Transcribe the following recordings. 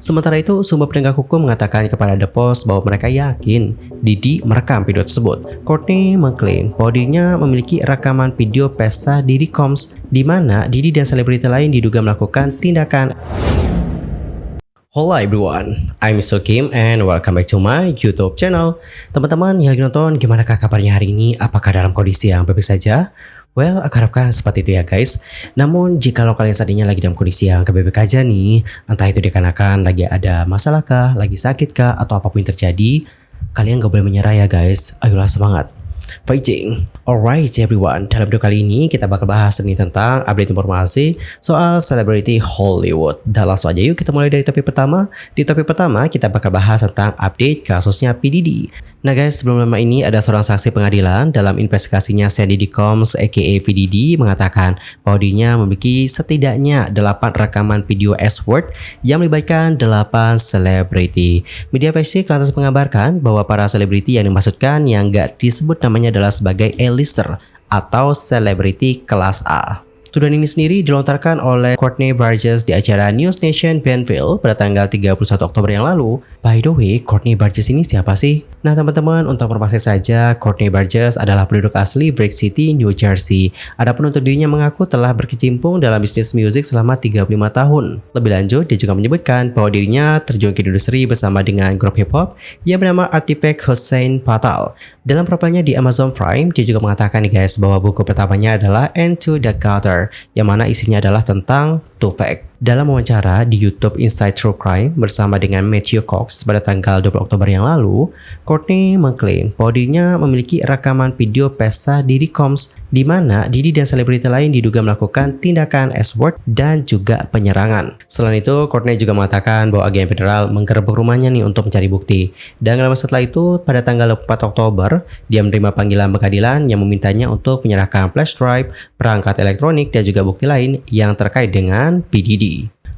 Sementara itu, sumber penegak hukum mengatakan kepada The Post bahwa mereka yakin Didi merekam video tersebut. Courtney mengklaim bahwa dirinya memiliki rekaman video pesta Diddy Combs di mana Didi dan selebriti lain diduga melakukan tindakan. Hello everyone, I'm Mr. Kim and welcome back to my YouTube channel. Teman-teman yang lagi nonton, gimana kabarnya hari ini? Apakah dalam kondisi yang baik saja? Well, aku harapkan seperti itu ya guys. Namun jika kalian saat ini lagi dalam kondisi yang baik aja nih, entah itu dikarenakan lagi ada masalah kah, lagi sakit kah, atau apapun yang terjadi, kalian gak boleh menyerah ya guys. Ayolah semangat. Fighting. Alright everyone, dalam video kali ini kita bakal bahas nih tentang update informasi soal selebriti Hollywood. Dan langsung aja yuk kita mulai dari topik pertama. Di topik pertama kita bakal bahas tentang update kasusnya P. Diddy. Nah guys, sebelum lama ini ada seorang saksi pengadilan dalam investigasinya Diddy Combs aka P. Diddy mengatakan bahwa dirinya memiliki setidaknya 8 rekaman video S-word yang melibatkan 8 selebriti. Media Fashion lantas mengabarkan bahwa para selebriti yang dimaksudkan yang gak disebut namanya adalah sebagai A-lister atau selebriti kelas A. Tuduhan ini sendiri dilontarkan oleh Courtney Burgess di acara News Nation Bentonville pada tanggal 31 Oktober yang lalu. By the way, Courtney Burgess ini siapa sih? Nah teman-teman, untuk informasi saja, Courtney Burgess adalah penduduk asli Brick City, New Jersey. Adapun untuk dirinya mengaku telah berkecimpung dalam bisnis musik selama 35 tahun. Lebih lanjut, dia juga menyebutkan bahwa dirinya terjun ke industri bersama dengan grup hip hop yang bernama Artifact Hussein Fatal. Dalam profilnya di Amazon Prime, dia juga mengatakan nih guys bahwa buku pertamanya adalah Into the Gutter, yang mana isinya adalah tentang Tupac. Dalam wawancara di YouTube Inside True Crime bersama dengan Matthew Cox pada tanggal 20 Oktober yang lalu, Courtney mengklaim bahwa dirinya memiliki rekaman video pesta Diddy Combs di mana Diddy dan selebriti lain diduga melakukan tindakan S-word dan juga penyerangan. Selain itu, Courtney juga mengatakan bahwa agen federal menggerebek rumahnya nih untuk mencari bukti. Dan lama setelah itu, pada tanggal 4 Oktober, dia menerima panggilan pengadilan yang memintanya untuk menyerahkan flash drive, perangkat elektronik, dan juga bukti lain yang terkait dengan P. Diddy.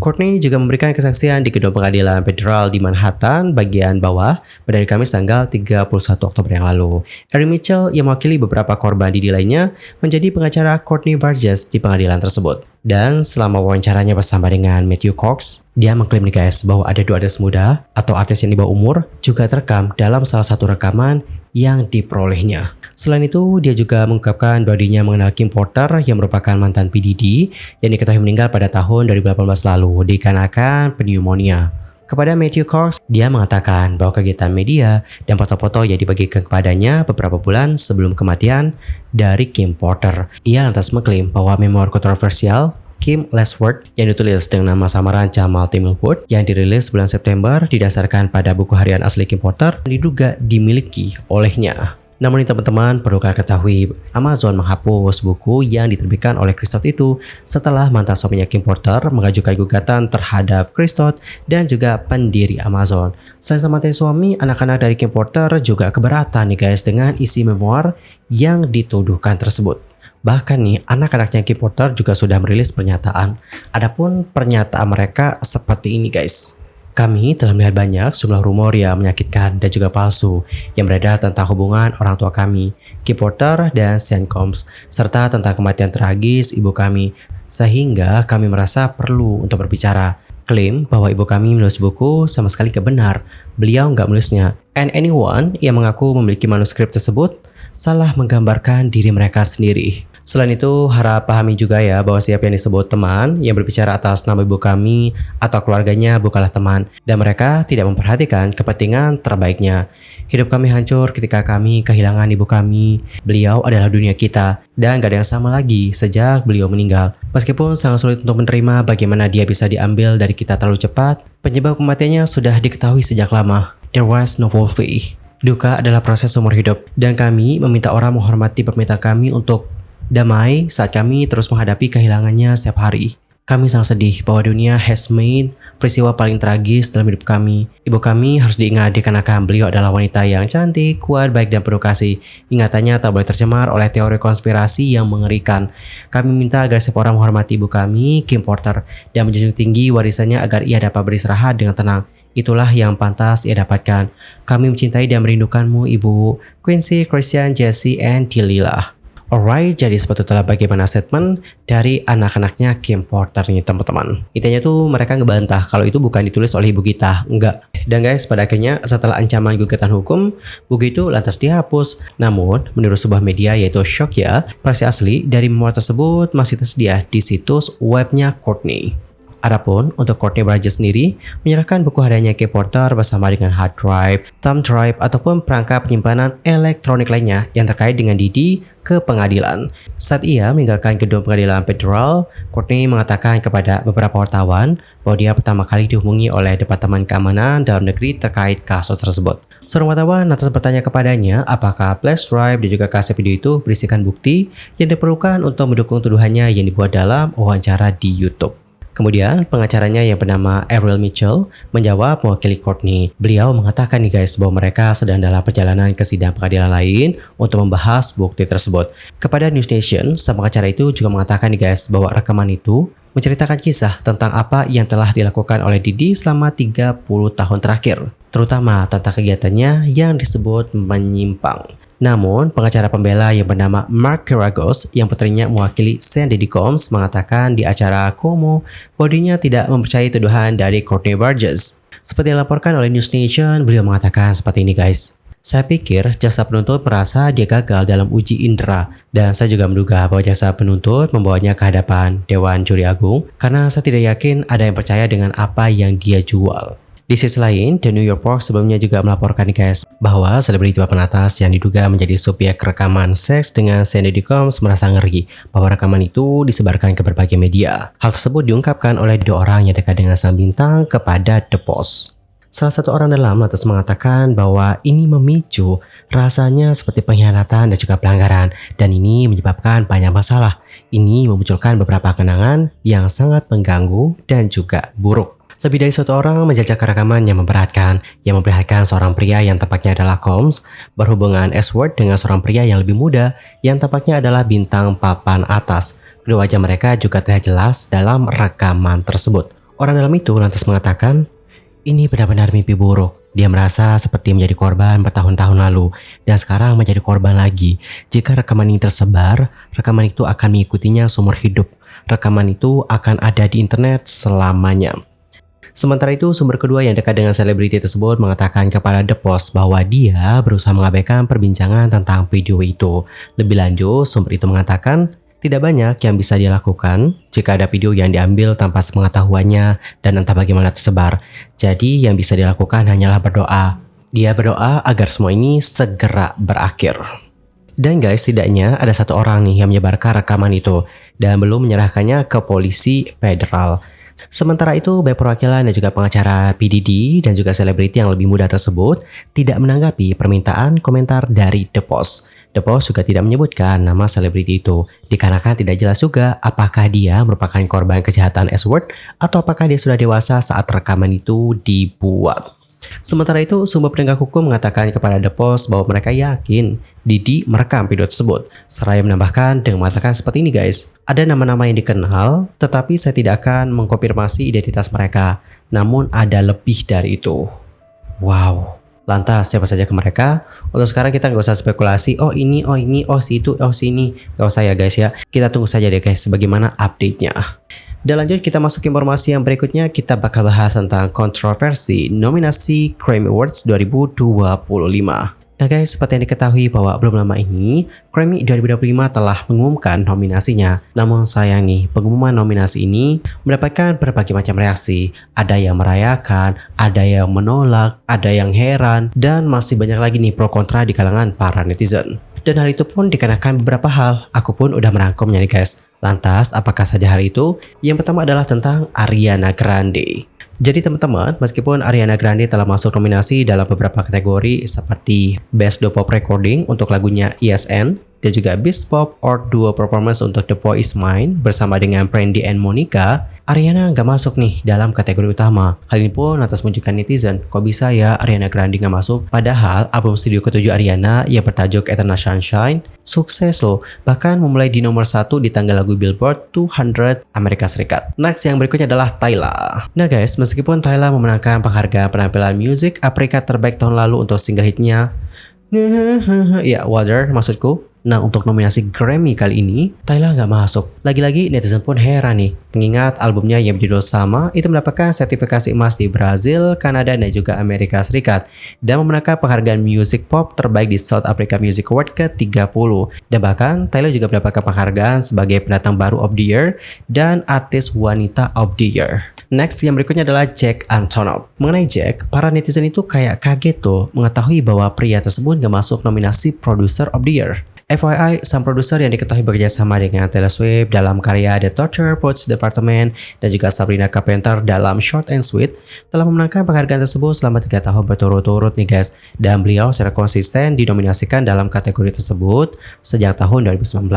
Courtney juga memberikan kesaksian di gedung pengadilan federal di Manhattan bagian bawah pada hari Kamis tanggal 31 Oktober yang lalu. Erin Mitchell yang mewakili beberapa korban Diddy lainnya menjadi pengacara Courtney Burgess di pengadilan tersebut. Dan selama wawancaranya bersama dengan Matthew Cox, dia mengklaim nih guys bahwa ada 2 artis muda atau artis yang di bawah umur juga terekam dalam salah satu rekaman yang diperolehnya. Selain itu, dia juga mengungkapkan bahwa dirinya mengenal Kim Porter yang merupakan mantan P. Diddy yang diketahui meninggal pada tahun 2018 lalu dikarenakan pneumonia. Kepada Matthew Cox, dia mengatakan bahwa kegiatan media dan foto-foto yang dibagikan kepadanya beberapa bulan sebelum kematian dari Kim Porter. Ia lantas mengklaim bahwa memoir kontroversial Kim Lesworth yang ditulis dengan nama samaran Jamal Timilwood yang dirilis bulan September didasarkan pada buku harian asli Kim Porter diduga dimiliki olehnya. Namun ini teman-teman perlu kalian ketahui, Amazon menghapus buku yang diterbitkan oleh Christoph itu setelah mantan suaminya Kim Porter mengajukan gugatan terhadap Christoph dan juga pendiri Amazon. Selain sama mantan suami, anak-anak dari Kim Porter juga keberatan nih guys dengan isi memoir yang dituduhkan tersebut. Bahkan nih, anak-anaknya Kim Porter juga sudah merilis pernyataan. Adapun pernyataan mereka seperti ini guys. Kami telah melihat banyak sejumlah rumor yang menyakitkan dan juga palsu yang beredar tentang hubungan orang tua kami, Kim Porter dan Sean Combs, serta tentang kematian tragis ibu kami, sehingga kami merasa perlu untuk berbicara. Klaim bahwa ibu kami menulis buku sama sekali gak benar, beliau nggak menulisnya. And anyone yang mengaku memiliki manuskrip tersebut salah menggambarkan diri mereka sendiri. Selain itu, harap pahami juga ya bahwa siapa yang disebut teman yang berbicara atas nama ibu kami atau keluarganya bukanlah teman dan mereka tidak memperhatikan kepentingan terbaiknya. Hidup kami hancur ketika kami kehilangan ibu kami. Beliau adalah dunia kita dan gak ada yang sama lagi sejak beliau meninggal. Meskipun sangat sulit untuk menerima bagaimana dia bisa diambil dari kita terlalu cepat, penyebab kematiannya sudah diketahui sejak lama. There was no Wolfie. Duka adalah proses umur hidup dan kami meminta orang menghormati permintaan kami untuk damai saat kami terus menghadapi kehilangannya setiap hari. Kami sangat sedih bahwa dunia has made peristiwa paling tragis dalam hidup kami. Ibu kami harus diingat dikarenakan beliau adalah wanita yang cantik, kuat, baik, dan penuh kasih. Ingatannya tak boleh tercemar oleh teori konspirasi yang mengerikan. Kami minta agar setiap orang menghormati ibu kami, Kim Porter, dan menjunjung tinggi warisannya agar ia dapat beristirahat dengan tenang. Itulah yang pantas ia dapatkan. Kami mencintai dan merindukanmu, Ibu Quincy, Christian, Jesse, and Delilah. Alright, jadi sebetulnya bagaimana statement dari anak-anaknya Kim Porter nih teman-teman. Intinya tuh mereka ngebantah kalau itu bukan ditulis oleh ibu kita, enggak. Dan guys, pada akhirnya setelah ancaman gugatan hukum, buku itu lantas dihapus. Namun, menurut sebuah media yaitu Shock ya, versi asli dari memoir tersebut masih tersedia di situs webnya Courtney. Adapun untuk Courtney Barges sendiri menyerahkan buku hariannya Kim Porter bersama dengan hard drive, thumb drive ataupun perangkat penyimpanan elektronik lainnya yang terkait dengan Didi ke pengadilan. Saat ia meninggalkan gedung pengadilan federal, Courtney mengatakan kepada beberapa wartawan bahwa dia pertama kali dihubungi oleh Departemen Keamanan Dalam Negeri terkait kasus tersebut. Seorang wartawan lantas bertanya kepadanya apakah flash drive dan juga kaset video itu berisikan bukti yang diperlukan untuk mendukung tuduhannya yang dibuat dalam wawancara di YouTube. Kemudian pengacaranya yang bernama Ariel Mitchell menjawab mewakili Courtney. Beliau mengatakan nih guys bahwa mereka sedang dalam perjalanan ke sidang pengadilan lain untuk membahas bukti tersebut. Kepada News Nation, sang pengacara itu juga mengatakan nih guys bahwa rekaman itu menceritakan kisah tentang apa yang telah dilakukan oleh Didi selama 30 tahun terakhir, terutama tentang kegiatannya yang disebut menyimpang. Namun, pengacara pembela yang bernama Mark Geragos yang putrinya mewakili Sean Diddy Combs mengatakan di acara Como bahwa dirinya tidak mempercayai tuduhan dari Courtney Barges. Seperti yang dilaporkan oleh News Nation, beliau mengatakan seperti ini guys. Saya pikir jaksa penuntut merasa dia gagal dalam uji indera dan saya juga menduga bahwa jaksa penuntut membawanya ke hadapan Dewan Juri Agung karena saya tidak yakin ada yang percaya dengan apa yang dia jual. Di sisi lain, The New York Post sebelumnya juga melaporkan guys bahwa selebriti papan atas yang diduga menjadi subjek rekaman seks dengan Sean Diddy Combs merasa ngeri bahwa rekaman itu disebarkan ke berbagai media. Hal tersebut diungkapkan oleh dua orang yang dekat dengan sang bintang kepada The Post. Salah satu orang dalam lantas mengatakan bahwa ini memicu rasanya seperti pengkhianatan dan juga pelanggaran dan ini menyebabkan banyak masalah. Ini memunculkan beberapa kenangan yang sangat mengganggu dan juga buruk. Lebih dari satu orang menjajaki rekaman yang memberatkan, yang memperlihatkan seorang pria yang tampaknya adalah Combs berhubungan Ashworth dengan seorang pria yang lebih muda yang tampaknya adalah bintang papan atas. Kedua wajah mereka juga terlihat jelas dalam rekaman tersebut. Orang dalam itu lantas mengatakan, ini benar-benar mimpi buruk. Dia merasa seperti menjadi korban bertahun-tahun lalu dan sekarang menjadi korban lagi. Jika rekaman ini tersebar, rekaman itu akan mengikutinya seumur hidup. Rekaman itu akan ada di internet selamanya. Sementara itu, sumber kedua yang dekat dengan selebriti tersebut mengatakan kepada The Post bahwa dia berusaha mengabaikan perbincangan tentang video itu. Lebih lanjut, sumber itu mengatakan tidak banyak yang bisa dia lakukan jika ada video yang diambil tanpa sepengetahuannya dan entah bagaimana tersebar. Jadi yang bisa dilakukan hanyalah berdoa. Dia berdoa agar semua ini segera berakhir. Dan guys, setidaknya ada satu orang nih yang menyebarkan rekaman itu dan belum menyerahkannya ke polisi federal. Sementara itu, banyak perwakilan dan juga pengacara P. Diddy dan juga selebriti yang lebih muda tersebut tidak menanggapi permintaan komentar dari The Post. The Post juga tidak menyebutkan nama selebriti itu, dikarenakan tidak jelas juga apakah dia merupakan korban kejahatan Ashworth atau apakah dia sudah dewasa saat rekaman itu dibuat. Sementara itu, sumber penegak hukum mengatakan kepada The Post bahwa mereka yakin Didi merekam video tersebut. Seraya menambahkan dengan mengatakan seperti ini guys, ada nama-nama yang dikenal, tetapi saya tidak akan mengkonfirmasi identitas mereka. Namun ada lebih dari itu. Wow. Lantas siapa saja ke mereka? Untuk sekarang kita nggak usah spekulasi, oh ini, oh si itu, oh si ini. Nggak usah ya guys ya. Kita tunggu saja deh guys bagaimana update-nya. Dan lanjut kita masuk ke informasi yang berikutnya, kita bakal bahas tentang kontroversi nominasi Grammy Awards 2025. Nah guys, seperti yang diketahui bahwa belum lama ini Grammy 2025 telah mengumumkan nominasinya. Namun sayang nih, pengumuman nominasi ini mendapatkan berbagai macam reaksi. Ada yang merayakan, ada yang menolak, ada yang heran, dan masih banyak lagi nih pro kontra di kalangan para netizen. Dan hal itu pun dikarenakan beberapa hal. Aku pun udah merangkumnya nih guys. Lantas, apakah saja hal itu? Yang pertama adalah tentang Ariana Grande. Jadi teman-teman, meskipun Ariana Grande telah masuk nominasi dalam beberapa kategori seperti Best Duo Pop Recording untuk lagunya ESN dan juga Best Pop or Duo Performance untuk The Boy Is Mine bersama dengan Brandy and Monica, Ariana nggak masuk nih dalam kategori utama. Hal ini pun lantas menunjukkan netizen, kok bisa ya Ariana Grande nggak masuk? Padahal album studio ke-7 Ariana yang bertajuk Eternal Sunshine sukses loh, bahkan memulai di nomor 1 di tangga lagu Billboard 200 Amerika Serikat. Next yang berikutnya adalah Tyla. Nah guys, meskipun Tyla memenangkan penghargaan penampilan musik Afrika terbaik tahun lalu untuk single hitnya ya Water maksudku. Nah, untuk nominasi Grammy kali ini, Tyla nggak masuk. Lagi-lagi netizen pun heran nih, mengingat albumnya yang berjudul sama itu mendapatkan sertifikasi emas di Brazil, Kanada, dan juga Amerika Serikat, dan memenangkan penghargaan Music Pop terbaik di South Africa Music Award ke-30. Dan bahkan, Tyla juga mendapatkan penghargaan sebagai pendatang baru of the year dan artis wanita of the year. Next, yang berikutnya adalah Jack Antonoff. Mengenai Jack, para netizen itu kayak kaget tuh mengetahui bahwa pria tersebut gak masuk nominasi Producer of the Year. FYI, sang produser yang diketahui bekerja sama dengan Taylor Swift dalam karya The Torture Porch Department dan juga Sabrina Carpenter dalam Short and Sweet telah memenangkan penghargaan tersebut selama 3 tahun berturut-turut nih guys. Dan beliau secara konsisten dinominasikan dalam kategori tersebut sejak tahun 2019.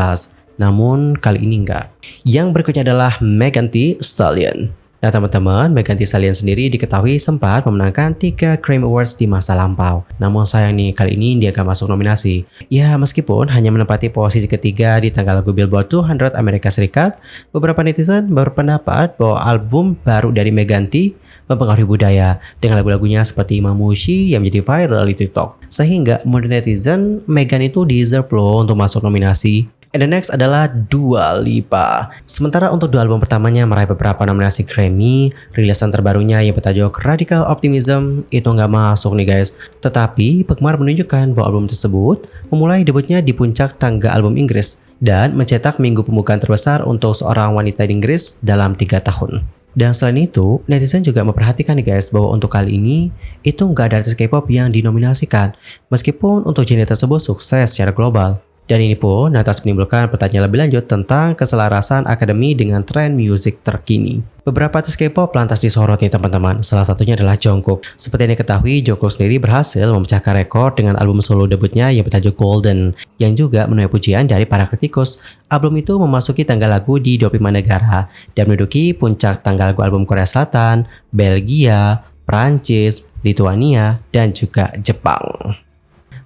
Namun kali ini enggak. Yang berikutnya adalah Megan Thee Stallion. Nah teman-teman, Megan Thee Stallion sendiri diketahui sempat memenangkan 3 Grammy Awards di masa lampau. Namun sayang nih, kali ini dia gak masuk nominasi. Ya meskipun hanya menempati posisi ketiga di tangga lagu Billboard 200 Amerika Serikat, beberapa netizen berpendapat bahwa album baru dari Megan Thee mempengaruhi budaya dengan lagu-lagunya seperti Mamushi yang menjadi viral di TikTok. Sehingga menurut netizen, Megan itu deserve loh untuk masuk nominasi. And the next adalah Dua Lipa. Sementara untuk dua album pertamanya meraih beberapa nominasi Grammy, rilisan terbarunya yang bertajuk Radical Optimism itu nggak masuk nih guys. Tetapi penggemar menunjukkan bahwa album tersebut memulai debutnya di puncak tangga album Inggris dan mencetak minggu pembukaan terbesar untuk seorang wanita di Inggris dalam 3 tahun. Dan selain itu, netizen juga memperhatikan nih guys bahwa untuk kali ini itu nggak ada artis K-pop yang dinominasikan, meskipun untuk genre tersebut sukses secara global. Dan ini pun lantas menimbulkan pertanyaan lebih lanjut tentang keselarasan akademi dengan tren musik terkini. Beberapa artis K-pop lantas disorot nih teman-teman, salah satunya adalah Jungkook. Seperti yang diketahui, Jungkook sendiri berhasil memecahkan rekor dengan album solo debutnya yang bertajuk Golden, yang juga menuai pujian dari para kritikus. Album itu memasuki tangga lagu di 25 negara, dan menduduki puncak tangga lagu album Korea Selatan, Belgia, Prancis, Lituania, dan juga Jepang.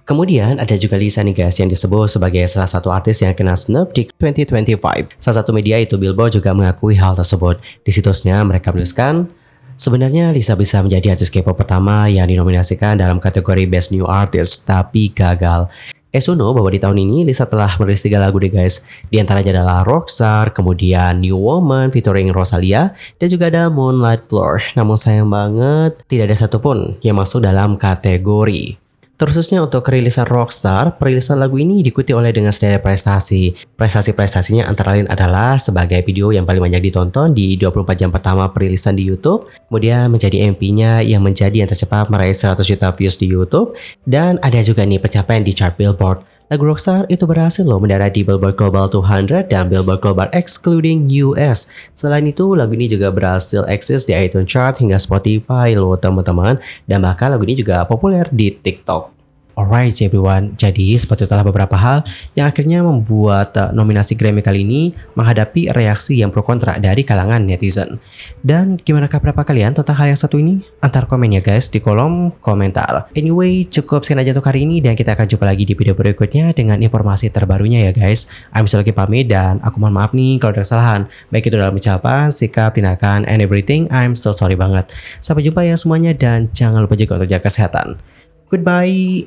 Kemudian ada juga Lisa nih guys yang disebut sebagai salah satu artis yang kena snub di 2025. Salah satu media itu Billboard juga mengakui hal tersebut. Di situsnya mereka menuliskan, sebenarnya Lisa bisa menjadi artis K-pop pertama yang dinominasikan dalam kategori Best New Artist, tapi gagal. Esuno bahwa di tahun ini Lisa telah merilis 3 lagu deh guys. Di antaranya adalah Rockstar, kemudian New Woman featuring Rosalia, dan juga ada Moonlight Floor. Namun sayang banget tidak ada satupun yang masuk dalam kategori. Terkhususnya untuk kerilisan Rockstar, perilisan lagu ini diikuti oleh dengan sederet prestasi. Prestasi-prestasinya antara lain adalah sebagai video yang paling banyak ditonton di 24 jam pertama perilisan di YouTube, kemudian menjadi MP-nya yang menjadi yang tercepat meraih 100 juta views di YouTube, dan ada juga nih pencapaian di chart Billboard. Lagu Rockstar itu berhasil loh mendarat di Billboard Global 200 dan Billboard Global excluding US. Selain itu, lagu ini juga berhasil eksis di iTunes Chart hingga Spotify loh teman-teman. Dan bahkan lagu ini juga populer di TikTok. Alright everyone, jadi seperti itulah beberapa hal yang akhirnya membuat nominasi Grammy kali ini menghadapi reaksi yang pro kontra dari kalangan netizen. Dan gimana pendapat kalian tentang hal yang satu ini? Antar komen ya guys di kolom komentar. Anyway, cukup sekian aja untuk hari ini dan kita akan jumpa lagi di video berikutnya dengan informasi terbarunya ya guys. I'm Sulky pamit dan aku mohon maaf nih kalau ada kesalahan, baik itu dalam ucapan, sikap, tindakan, and everything. I'm so sorry banget. Sampai jumpa ya semuanya dan jangan lupa juga untuk jaga kesehatan. Goodbye.